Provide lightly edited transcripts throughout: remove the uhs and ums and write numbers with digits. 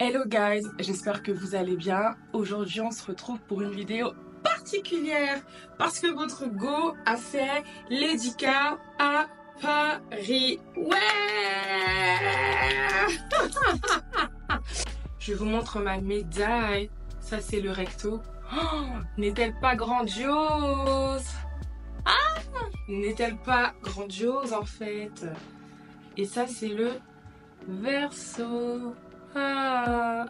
Hello guys, j'espère que vous allez bien. Aujourd'hui on se retrouve pour une vidéo particulière parce que votre go a fait l'Edica à Paris. Ouais. Je vous montre ma médaille. Ça c'est le recto. Oh, n'est-elle pas grandiose? Ah, n'est-elle pas grandiose en fait? Et ça c'est le verso. Ah.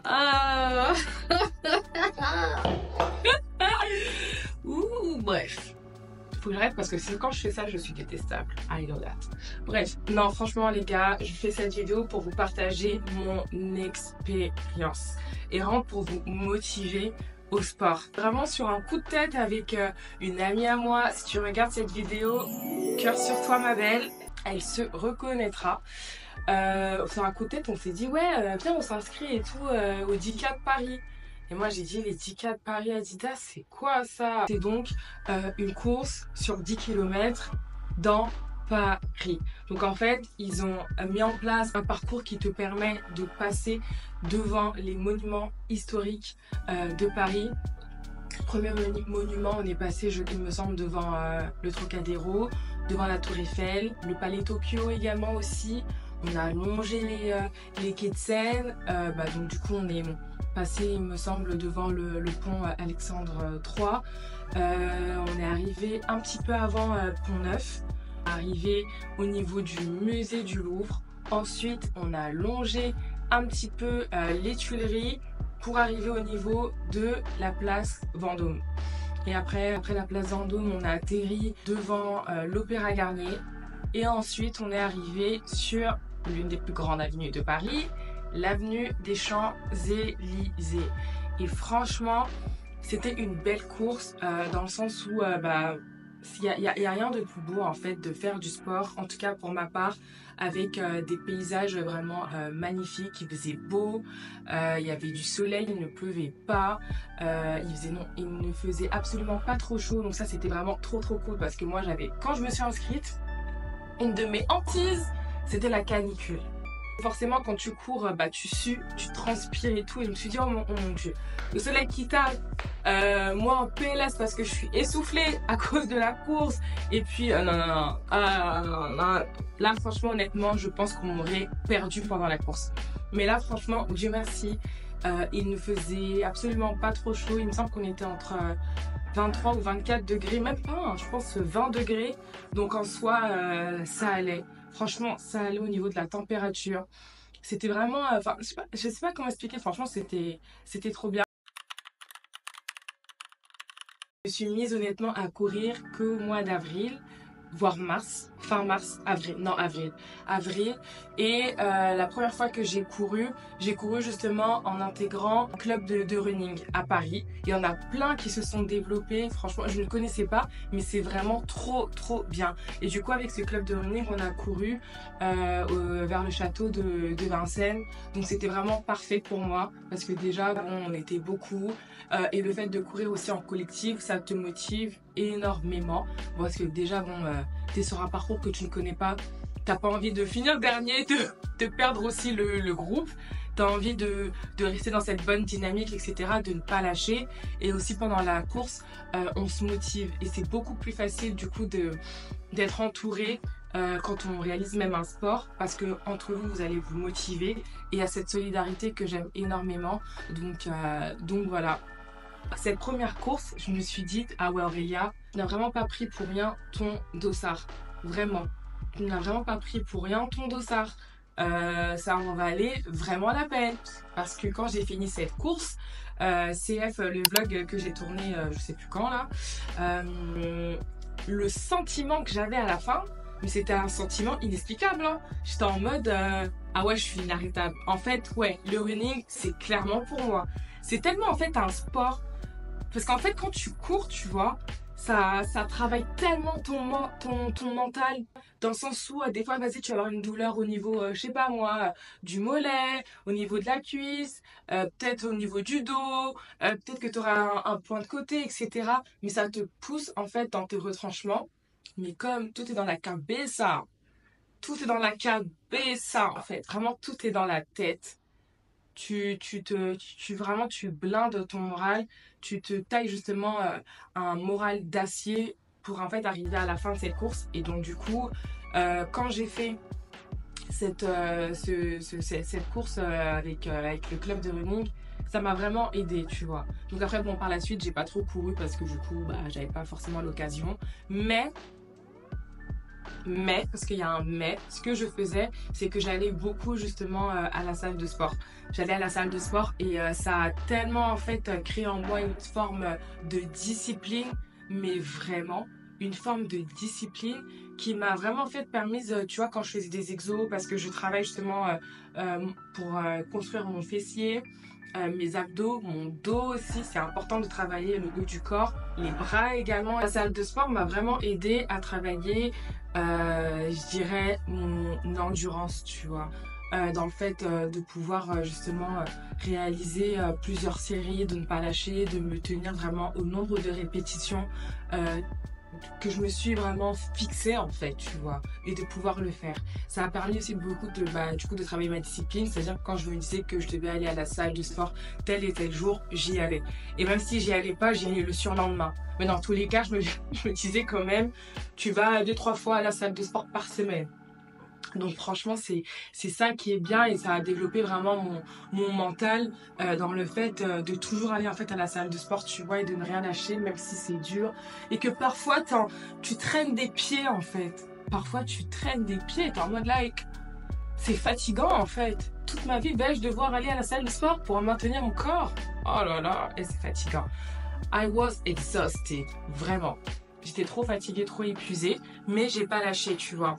Ouh, bref. Faut que j'arrête parce que quand je fais ça, je suis détestable. I know that. Bref, non, franchement, les gars, je fais cette vidéo pour vous partager mon expérience et vraiment pour vous motiver au sport. Vraiment sur un coup de tête avec une amie à moi. Si tu regardes cette vidéo, cœur sur toi, ma belle, elle se reconnaîtra. Sur un coup de tête, on s'est dit, ouais, viens, on s'inscrit et tout au 10K de Paris. Et moi, j'ai dit, les 10K de Paris Adidas, c'est quoi ça? C'est donc une course sur 10 km dans Paris. Donc en fait, ils ont mis en place un parcours qui te permet de passer devant les monuments historiques de Paris. Premier monument, on est passé, il me semble, devant le Trocadéro, devant la Tour Eiffel, le Palais Tokyo également aussi. On a longé les quais de Seine. Donc du coup, on est passé, il me semble, devant le pont Alexandre III. On est arrivé un petit peu avant Pont-Neuf, arrivé au niveau du musée du Louvre. Ensuite, on a longé un petit peu les Tuileries pour arriver au niveau de la place Vendôme. Et après la place Vendôme, on a atterri devant l'Opéra Garnier. Et ensuite, on est arrivé sur l'une des plus grandes avenues de Paris, l'avenue des Champs-Élysées. Et franchement, c'était une belle course dans le sens où il y a rien de plus beau en fait de faire du sport, en tout cas pour ma part, avec des paysages vraiment magnifiques. Il faisait beau, il y avait du soleil, il ne pleuvait pas, il ne faisait absolument pas trop chaud, donc ça c'était vraiment trop cool parce que moi quand je me suis inscrite, une de mes hantises, c'était la canicule. Forcément, quand tu cours, tu sues, tu transpires et tout. Et je me suis dit, oh mon Dieu, le soleil qui tape, moi en PLS parce que je suis essoufflée à cause de la course. Et puis, non. Là, franchement, honnêtement, je pense qu'on m'aurait perdu pendant la course. Mais là, franchement, Dieu merci, il ne faisait absolument pas trop chaud. Il me semble qu'on était entre 23 ou 24 degrés, même pas, hein, je pense 20 degrés. Donc en soi, ça allait. Franchement, ça allait au niveau de la température. C'était vraiment, je sais pas comment expliquer. Franchement, c'était trop bien. Je me suis mise honnêtement à courir qu'au mois d'avril, voire mars, fin mars, avril. Et la première fois que j'ai couru justement en intégrant un club de running à Paris. Il y en a plein qui se sont développés, franchement je ne connaissais pas, mais c'est vraiment trop bien. Et du coup avec ce club de running, on a couru vers le château de Vincennes. Donc c'était vraiment parfait pour moi, parce que déjà on était beaucoup, et le fait de courir aussi en collectif, ça te motive énormément. Parce que déjà t'es sur un parcours que tu ne connais pas, t'as pas envie de finir dernier, de perdre aussi le groupe, t'as envie de rester dans cette bonne dynamique, etc., de ne pas lâcher. Et aussi pendant la course, on se motive et c'est beaucoup plus facile du coup d'être entouré quand on réalise même un sport, parce que entre vous, vous allez vous motiver, et il y a cette solidarité que j'aime énormément. Donc voilà. Cette première course, je me suis dit, ah ouais Aurélia, tu n'as vraiment pas pris pour rien ton dossard. Vraiment. Tu n'as vraiment pas pris pour rien ton dossard. Ça en valait vraiment la peine. Parce que quand j'ai fini cette course, CF, le vlog que j'ai tourné, je sais plus quand là, le sentiment que j'avais à la fin, mais c'était un sentiment inexplicable, hein. J'étais en mode, ah ouais, je suis inarrêtable. En fait, ouais, le running, c'est clairement pour moi. C'est tellement en fait un sport. Parce qu'en fait, quand tu cours, tu vois, ça travaille tellement ton mental, dans le sens où des fois, vas-y, tu vas avoir une douleur au niveau, je sais pas moi, du mollet, au niveau de la cuisse, peut-être au niveau du dos, peut-être que tu auras un point de côté, etc. Mais ça te pousse en fait dans tes retranchements. Mais comme tout est dans la cabeza, tout est dans la cabeza en fait, vraiment tout est dans la tête. vraiment, tu blindes ton moral, tu te tailles justement un moral d'acier pour en fait arriver à la fin de cette course. Et donc du coup, quand j'ai fait cette course avec le club de running, ça m'a vraiment aidé, tu vois. Donc après, bon, par la suite, j'ai pas trop couru parce que du coup, bah, j'avais pas forcément l'occasion. Mais, parce qu'il y a un mais, ce que je faisais, c'est que j'allais beaucoup justement à la salle de sport. J'allais à la salle de sport et ça a tellement en fait créé en moi une forme de discipline, mais vraiment une forme de discipline qui m'a vraiment fait permise, tu vois, quand je faisais des exos, parce que je travaille justement pour construire mon fessier, mes abdos, mon dos aussi, c'est important de travailler le haut du corps, les bras également. La salle de sport m'a vraiment aidé à travailler, je dirais, mon endurance, tu vois. Dans le fait de pouvoir justement réaliser plusieurs séries, de ne pas lâcher, de me tenir vraiment au nombre de répétitions que je me suis vraiment fixée en fait, tu vois, et de pouvoir le faire. Ça a permis aussi beaucoup de travailler ma discipline, c'est-à-dire que quand je me disais que je devais aller à la salle de sport tel et tel jour, j'y allais. Et même si j'y allais pas, j'y allais le surlendemain. Mais dans tous les cas, je me disais quand même, tu vas 2-3 fois à la salle de sport par semaine. Donc franchement, c'est ça qui est bien et ça a développé vraiment mon mental dans le fait de toujours aller en fait à la salle de sport, tu vois, et de ne rien lâcher, même si c'est dur. Et que parfois, tu traînes des pieds en fait. Parfois, tu traînes des pieds, t'es en mode like, c'est fatigant en fait. Toute ma vie, vais-je devoir aller à la salle de sport pour maintenir mon corps? Oh là là, et c'est fatigant. I was exhausted, vraiment. J'étais trop fatiguée, trop épuisée, mais j'ai pas lâché, tu vois.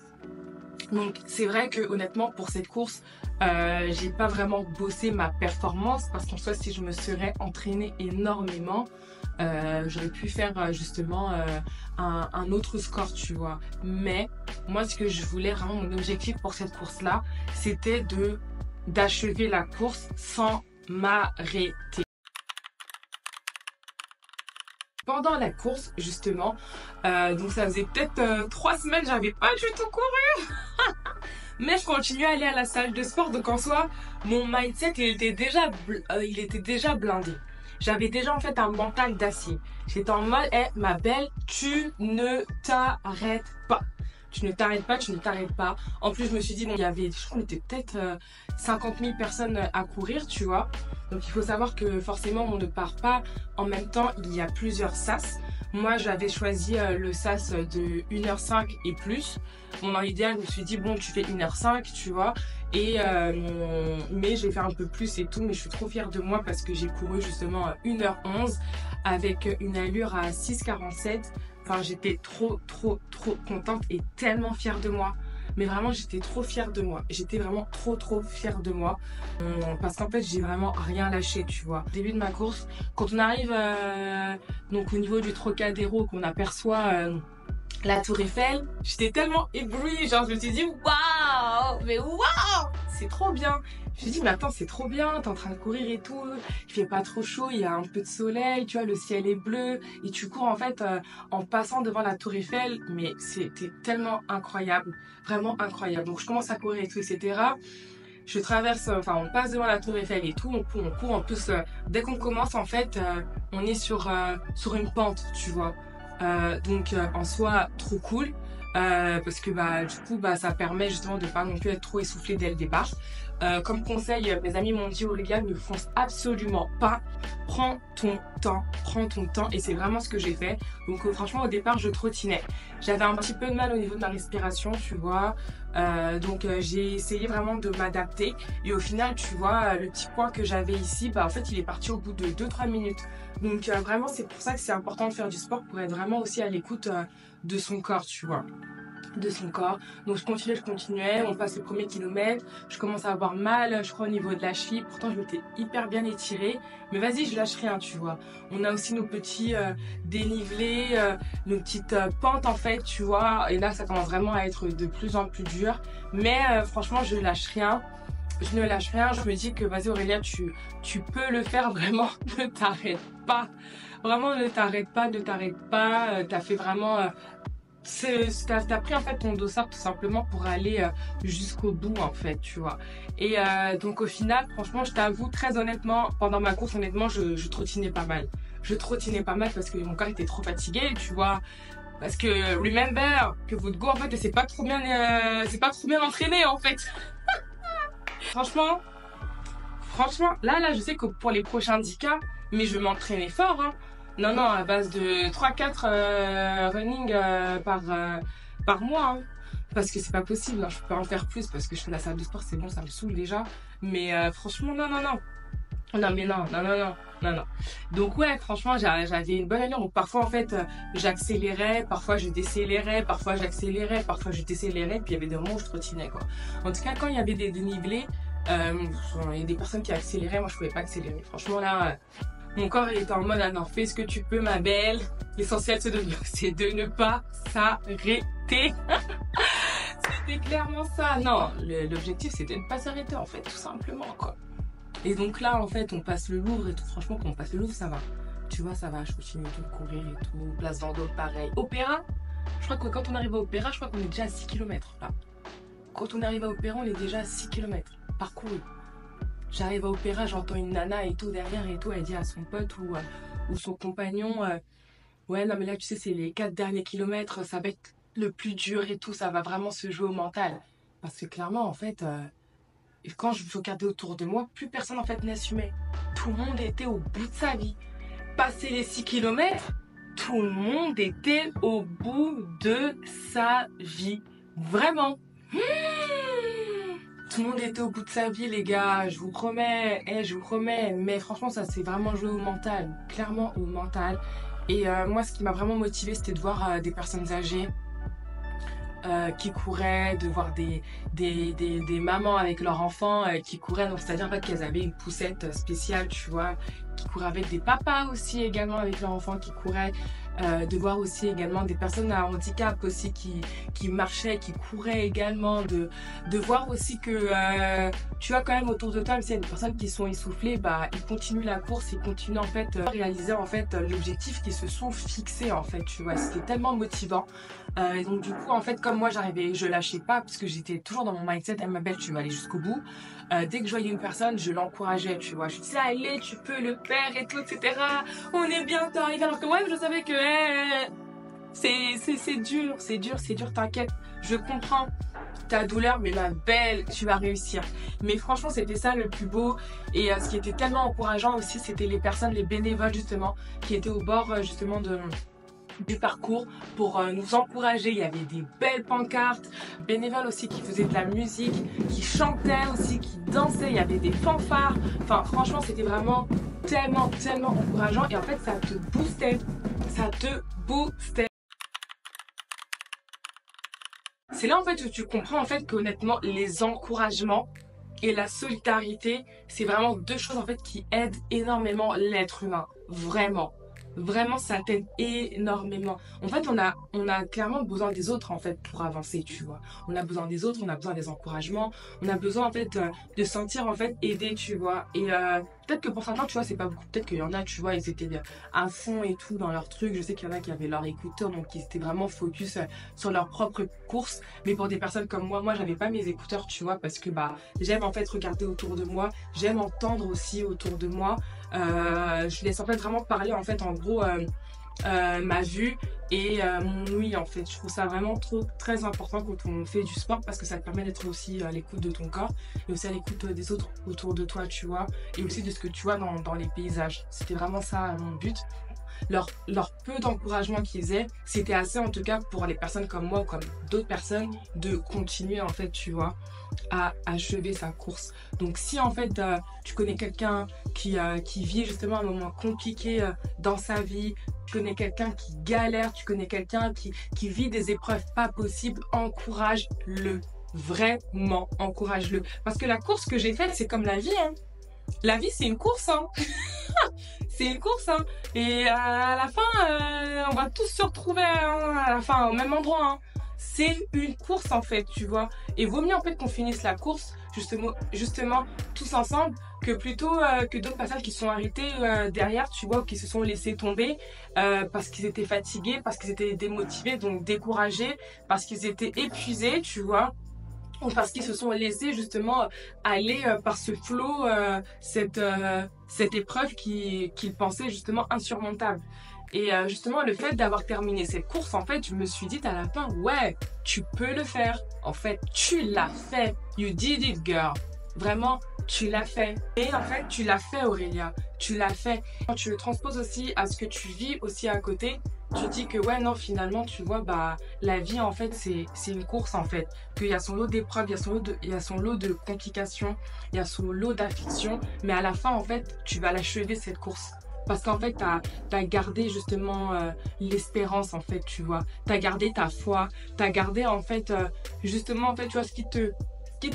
Donc c'est vrai que honnêtement pour cette course, j'ai pas vraiment bossé ma performance parce qu'en soi si je me serais entraînée énormément, j'aurais pu faire justement un autre score, tu vois. Mais moi ce que je voulais vraiment, mon objectif pour cette course-là, c'était d'achever la course sans m'arrêter. Pendant la course justement, donc ça faisait peut-être 3 semaines, j'avais pas du tout couru. Mais je continuais à aller à la salle de sport, donc en soi, mon mindset, il était déjà blindé. J'avais déjà en fait un mental d'acier. J'étais en mode, ma belle, tu ne t'arrêtes pas. Tu ne t'arrêtes pas, tu ne t'arrêtes pas. En plus, je me suis dit, bon, je crois qu'on était peut-être 50 000 personnes à courir, tu vois. Donc il faut savoir que forcément, on ne part pas en même temps, il y a plusieurs sas. Moi, j'avais choisi le sas de 1h05 et plus. Bon, dans l'idéal, je me suis dit, bon, tu fais 1h05, tu vois. Mais j'ai fait un peu plus et tout. Mais je suis trop fière de moi parce que j'ai couru justement 1h11 avec une allure à 6,47. Enfin, j'étais trop contente et tellement fière de moi. Mais vraiment, j'étais trop fière de moi. J'étais vraiment trop fière de moi. Parce qu'en fait, j'ai vraiment rien lâché, tu vois. Au début de ma course, quand on arrive donc au niveau du Trocadéro, qu'on aperçoit la Tour Eiffel, j'étais tellement éblouie. Genre, je me suis dit, waouh, mais waouh, c'est trop bien. Je me suis dit, mais attends, c'est trop bien, t'es en train de courir et tout, il fait pas trop chaud, il y a un peu de soleil, tu vois, le ciel est bleu, et tu cours en fait en passant devant la Tour Eiffel, mais c'était tellement incroyable, vraiment incroyable. Donc je commence à courir et tout, etc. Je traverse, enfin on passe devant la Tour Eiffel et tout, on court en plus, dès qu'on commence en fait, on est sur une pente, tu vois. Donc en soi, trop cool. Parce que du coup ça permet justement de pas non plus être trop essoufflé dès le départ. Comme conseil, mes amis m'ont dit, Aurélia, ne fonce absolument pas, prends ton temps, et c'est vraiment ce que j'ai fait. Donc franchement au départ je trottinais, j'avais un petit peu de mal au niveau de ma respiration, tu vois. Donc j'ai essayé vraiment de m'adapter et au final tu vois le petit point que j'avais ici, en fait il est parti au bout de 2-3 minutes. Donc vraiment c'est pour ça que c'est important de faire du sport, pour être vraiment aussi à l'écoute de son corps, tu vois, de son corps. Donc je continuais, on passe le premier kilomètre, je commence à avoir mal, je crois au niveau de la cheville, pourtant je m'étais hyper bien étirée, mais vas-y, je lâche rien, tu vois. On a aussi nos petits dénivelés, nos petites pentes en fait, tu vois, et là ça commence vraiment à être de plus en plus dur, mais franchement je lâche rien. Je ne lâche rien, je me dis que vas-y Aurélia, tu peux le faire, vraiment, ne t'arrête pas. Vraiment, ne t'arrête pas, t'as fait vraiment t'as pris en fait ton dossard tout simplement pour aller jusqu'au bout en fait, tu vois. Et donc au final, franchement, je t'avoue très honnêtement, pendant ma course, honnêtement, je trottinais pas mal. Je trottinais pas mal parce que mon corps était trop fatigué, tu vois. Parce que remember que votre go en fait, c'est pas trop bien entraîné en fait. Franchement, là, je sais que pour les prochains 10K, mais je vais m'entraîner fort, hein. Non, non, à base de 3-4 running par mois, hein. Parce que c'est pas possible, hein. Je peux pas en faire plus parce que je fais la salle de sport, c'est bon, ça me saoule déjà. Mais franchement, non, non, non. Non, mais non, non, non, non, non, non. Donc ouais, franchement, j'avais une bonne allure. Donc parfois, en fait, j'accélérais, parfois je décélérais, parfois j'accélérais, parfois je décélérais, puis il y avait des moments où je trottinais, quoi. En tout cas, quand il y avait des dénivelés, il y a des personnes qui accéléraient, moi je pouvais pas accélérer. Franchement, là, mon corps il était en mode, ah non, fais ce que tu peux, ma belle. L'essentiel, c'est de ne pas s'arrêter. C'était clairement ça. Non, l'objectif, c'était de ne pas s'arrêter, en fait, tout simplement, quoi. Et donc là, en fait, on passe le Louvre et tout. Franchement, quand on passe le Louvre, ça va. Tu vois, ça va. Je continue de courir et tout. Place Vendôme, pareil. Opéra, je crois que quand on arrive à Opéra, je crois qu'on est déjà à 6 km, là. Quand on arrive à Opéra, on est déjà à 6 km parcouru. J'arrive à Opéra, j'entends une nana et tout derrière et tout. Elle dit à son pote ou son compagnon, ouais, non, mais là, tu sais, c'est les 4 derniers kilomètres. Ça va être le plus dur et tout. Ça va vraiment se jouer au mental. Parce que clairement, en fait... Et quand je regardais autour de moi, plus personne en fait n'assumait. Tout le monde était au bout de sa vie. Passé les 6 km, tout le monde était au bout de sa vie. Vraiment. Tout le monde était au bout de sa vie, les gars. Je vous promets. Je vous promets. Mais franchement, ça s'est vraiment joué au mental. Clairement au mental. Et moi, ce qui m'a vraiment motivée, c'était de voir des personnes âgées qui couraient, de voir des mamans avec leurs enfants qui couraient, donc c'est-à-dire en fait qu'elles avaient une poussette spéciale, tu vois, qui couraient avec des papas aussi également avec leurs enfants qui couraient, de voir aussi également des personnes à handicap aussi qui marchaient, qui couraient également, de voir aussi que tu vois quand même autour de toi, même s'il y a des personnes qui sont essoufflées, bah ils continuent la course, ils continuent en fait réaliser en fait l'objectif qu'ils se sont fixés en fait, tu vois, c'était tellement motivant. Et donc du coup en fait comme moi je lâchais pas parce que j'étais toujours dans mon mindset, ma belle tu vas aller jusqu'au bout. Dès que je voyais une personne je l'encourageais, tu vois, je disais allez tu peux le faire et tout etc, on est bientôt arrivé, alors que ouais je savais que c'est dur, t'inquiète, je comprends ta douleur mais ma belle tu vas réussir. Mais franchement c'était ça le plus beau. Et ce qui était tellement encourageant aussi, c'était les personnes, les bénévoles justement qui étaient au bord justement du parcours pour nous encourager. Il y avait des belles pancartes, bénévoles aussi qui faisaient de la musique, qui chantaient aussi, qui dansaient, il y avait des fanfares. Enfin franchement c'était vraiment tellement encourageant et en fait ça te boostait. C'est là en fait où tu comprends en fait qu'honnêtement les encouragements et la solidarité, c'est vraiment deux choses en fait qui aident énormément l'être humain, vraiment. Vraiment, ça t'aide énormément. En fait, on a clairement besoin des autres, en fait, pour avancer, tu vois. On a besoin des autres, on a besoin des encouragements, on a besoin, en fait, de sentir, en fait, aidé, tu vois. Et peut-être que pour certains, tu vois, c'est pas beaucoup. Peut-être qu'il y en a, tu vois, ils étaient à fond et tout dans leur truc. Je sais qu'il y en a qui avaient leur écouteur, donc ils étaient vraiment focus sur leur propre course. Mais pour des personnes comme moi, j'avais pas mes écouteurs, tu vois, parce que, bah, j'aime, en fait, regarder autour de moi. J'aime entendre aussi autour de moi. Je laisse en fait vraiment parler en fait en gros ma vue et mon ouïe en fait. Je trouve ça vraiment très important quand on fait du sport parce que ça te permet d'être aussi à l'écoute de ton corps et aussi à l'écoute des autres autour de toi, tu vois, et aussi de ce que tu vois dans les paysages. C'était vraiment ça mon but. Leur peu d'encouragement qu'ils faisaient, c'était assez en tout cas pour les personnes comme moi ou comme d'autres personnes de continuer en fait, tu vois, à achever sa course. Donc si en fait tu connais quelqu'un qui vit justement un moment compliqué dans sa vie, tu connais quelqu'un qui galère, tu connais quelqu'un qui vit des épreuves pas possibles, encourage-le. Vraiment, encourage-le. Parce que la course que j'ai faite, c'est comme la vie, hein. La vie, c'est une course, hein. C'est une course, hein. Et à la fin, on va tous se retrouver hein, à la fin au même endroit, hein. C'est une course en fait, tu vois. Et vaut mieux en fait qu'on finisse la course justement tous ensemble que plutôt que d'autres personnes qui sont arrêtées derrière, tu vois, qui se sont laissés tomber parce qu'ils étaient fatigués, parce qu'ils étaient démotivés, donc découragés, parce qu'ils étaient épuisés, tu vois, ou parce qu'ils se sont laissés justement aller par ce flot, cette épreuve qu'ils pensaient justement insurmontable. Et justement, le fait d'avoir terminé cette course, en fait, je me suis dit à la fin, ouais, tu peux le faire. En fait, tu l'as fait. You did it, girl. Vraiment, tu l'as fait. Et en fait, tu l'as fait, Aurélia. Tu l'as fait. Quand tu le transposes aussi à ce que tu vis aussi à côté, tu dis que ouais, non, finalement, tu vois, bah, la vie, en fait, c'est une course, en fait. Qu'il y a son lot d'épreuves, il y a son lot de complications, il y a son lot d'afflictions. Mais à la fin, en fait, tu vas l'achever, cette course. Parce qu'en fait, t'as gardé justement l'espérance, en fait, tu vois. T'as gardé ta foi, t'as gardé, en fait, justement, en fait, tu vois, ce qui te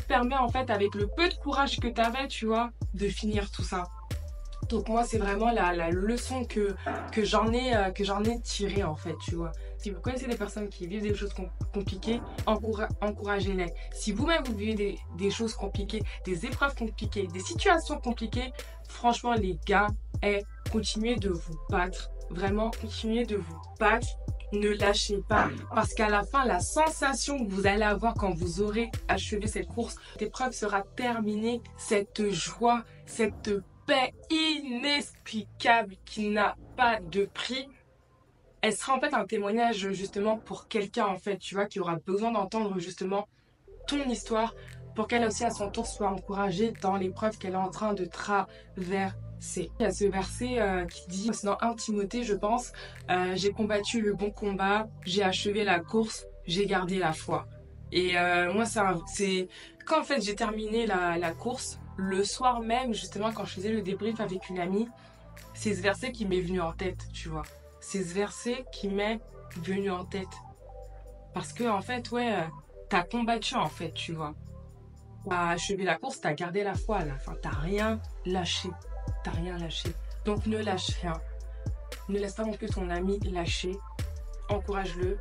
permet, en fait, avec le peu de courage que t'avais, tu vois, de finir tout ça. Donc moi, c'est vraiment la leçon que j'en ai tirée, en fait, tu vois. Si vous connaissez des personnes qui vivent des choses compliquées, encouragez-les. Si vous-même vous vivez des choses compliquées, des épreuves compliquées, des situations compliquées, franchement, les gars, continuez de vous battre. Vraiment, continuez de vous battre. Ne lâchez pas. Parce qu'à la fin, la sensation que vous allez avoir quand vous aurez achevé cette course, cette épreuve sera terminée. Cette joie, cette paix inexplicable qui n'a pas de prix, elle sera en fait un témoignage justement pour quelqu'un, en fait, tu vois, qui aura besoin d'entendre justement ton histoire pour qu'elle aussi à son tour soit encouragée dans l'épreuve qu'elle est en train de traverser. Il y a ce verset qui dit, c'est dans 1 Timothée je pense, j'ai combattu le bon combat, j'ai achevé la course, j'ai gardé la foi. Et moi c'est quand en fait j'ai terminé la course, le soir même justement quand je faisais le débrief avec une amie, c'est ce verset qui m'est venu en tête, tu vois. C'est ce verset qui m'est venu en tête. Parce que en fait, ouais, t'as combattu en fait, tu vois. T'as achevé la course, t'as gardé la foi à la fin. T'as rien lâché. T'as rien lâché. Donc ne lâche rien. Ne laisse pas non plus ton ami lâcher. Encourage-le.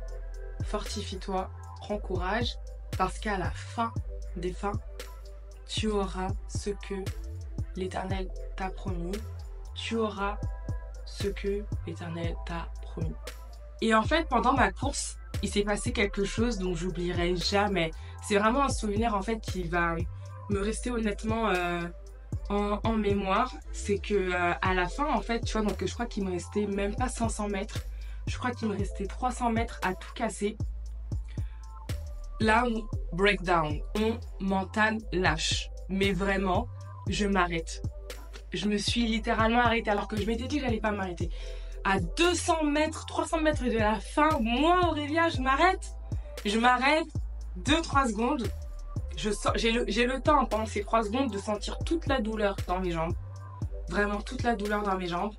Fortifie-toi. Prends courage. Parce qu'à la fin des fins, tu auras ce que l'Éternel t'a promis. Tu auras ce que l'Éternel t'a promis. Et en fait, pendant ma course, il s'est passé quelque chose dont j'oublierai jamais. C'est vraiment un souvenir en fait qui va me rester honnêtement en mémoire. C'est que à la fin en fait, tu vois, donc je crois qu'il me restait même pas 500 mètres. Je crois qu'il me restait 300 mètres à tout casser. Là, breakdown, mon mental lâche. Mais vraiment, je m'arrête. Je me suis littéralement arrêtée alors que je m'étais dit que j'allais pas m'arrêter. À 200 mètres, 300 mètres de la fin, moi Aurélia, je m'arrête. Je m'arrête 2-3 secondes. J'ai le temps pendant ces 3 secondes de sentir toute la douleur dans mes jambes. Vraiment toute la douleur dans mes jambes.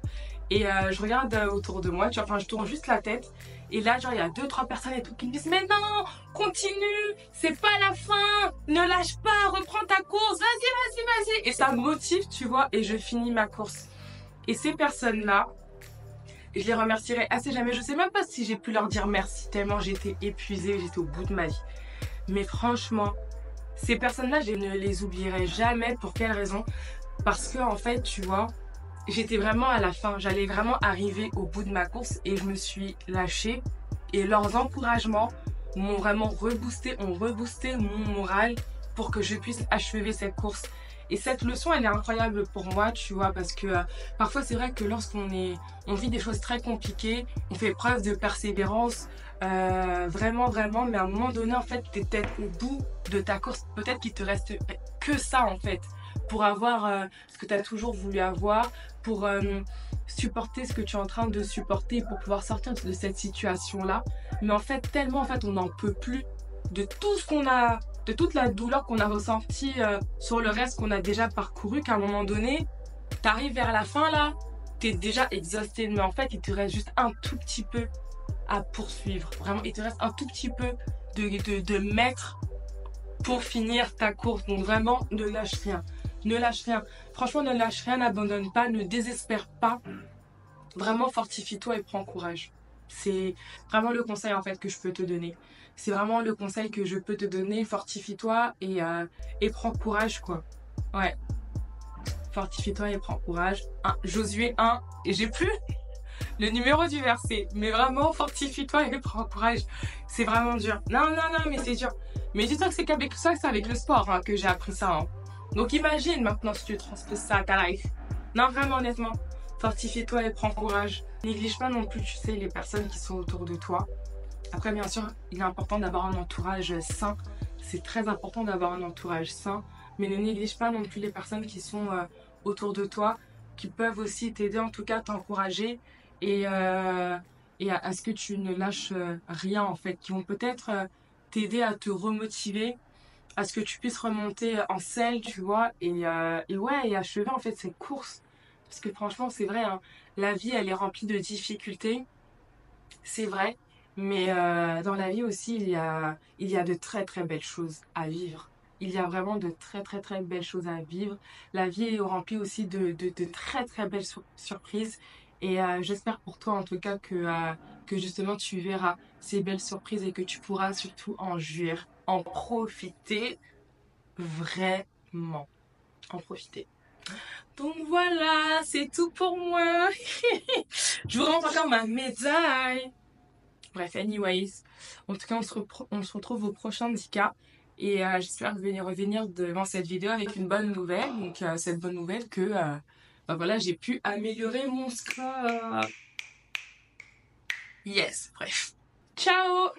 Et je regarde autour de moi, tu vois, enfin je tourne juste la tête. Et là, genre, il y a 2-3 personnes et tout qui me disent « Mais non, continue, c'est pas la fin, ne lâche pas, reprends ta course, vas-y. » Et ça me motive, tu vois, et je finis ma course. Et ces personnes-là, je les remercierai assez jamais. Je sais même pas si j'ai pu leur dire merci, tellement j'étais épuisée, j'étais au bout de ma vie. Mais franchement, ces personnes-là, je ne les oublierai jamais. Pour quelle raison? Parce que, en fait, tu vois, j'étais vraiment à la fin, j'allais vraiment arriver au bout de ma course et je me suis lâchée. Et leurs encouragements m'ont vraiment ont reboosté mon moral pour que je puisse achever cette course. Et cette leçon, elle est incroyable pour moi, tu vois, parce que parfois c'est vrai que lorsqu'on vit des choses très compliquées, on fait preuve de persévérance, vraiment, mais à un moment donné, en fait, t'es peut-être au bout de ta course, peut-être qu'il te reste que ça, en fait, pour avoir ce que tu as toujours voulu avoir, pour supporter ce que tu es en train de supporter, pour pouvoir sortir de cette situation-là. Mais en fait, tellement, en fait, on n'en peut plus de tout ce qu'on a, de toute la douleur qu'on a ressentie sur le reste qu'on a déjà parcouru, qu'à un moment donné, t'arrives vers la fin là, t'es déjà exhausté, mais en fait, il te reste juste un tout petit peu à poursuivre. Vraiment, il te reste un tout petit peu de mètres pour finir ta course. Donc vraiment, ne lâche rien. Ne lâche rien. Franchement, ne lâche rien, n'abandonne pas, ne désespère pas. Vraiment, fortifie-toi et prends courage. C'est vraiment le conseil en fait que je peux te donner. C'est vraiment le conseil que je peux te donner. Fortifie-toi et prends courage, quoi. Ouais. Fortifie-toi et prends courage. Josué 1, et j'ai plus le numéro du verset. Mais vraiment, fortifie-toi et prends courage. C'est vraiment dur. Non, mais c'est dur. Mais dis-toi que c'est qu'avec ça, c'est avec le sport hein, que j'ai appris ça. Hein. Donc imagine maintenant si tu transposes ça à ta life. Non, vraiment, honnêtement, fortifie-toi et prends courage. Néglige pas non plus, tu sais, les personnes qui sont autour de toi. Après, bien sûr, il est important d'avoir un entourage sain. C'est très important d'avoir un entourage sain. Mais ne néglige pas non plus les personnes qui sont autour de toi, qui peuvent aussi t'aider, en tout cas t'encourager et à ce que tu ne lâches rien en fait, qui vont peut-être t'aider à te remotiver, à ce que tu puisses remonter en selle, tu vois, et ouais, et achever en fait cette course. Parce que franchement, c'est vrai, hein, la vie, elle est remplie de difficultés, c'est vrai, mais dans la vie aussi, il y a de très très belles choses à vivre. Il y a vraiment de très très très belles choses à vivre. La vie est remplie aussi de très très belles surprises. Et j'espère pour toi en tout cas que justement tu verras ces belles surprises et que tu pourras surtout en jouir, en profiter vraiment. En profiter. Donc voilà, c'est tout pour moi. Je vous rends encore ma médaille. Bref, anyways. En tout cas, on se retrouve au prochain Dika. Et j'espère que vous allez revenir devant cette vidéo avec une bonne nouvelle. Donc, cette bonne nouvelle que bah voilà, j'ai pu améliorer mon score. Yes, bref. Ciao!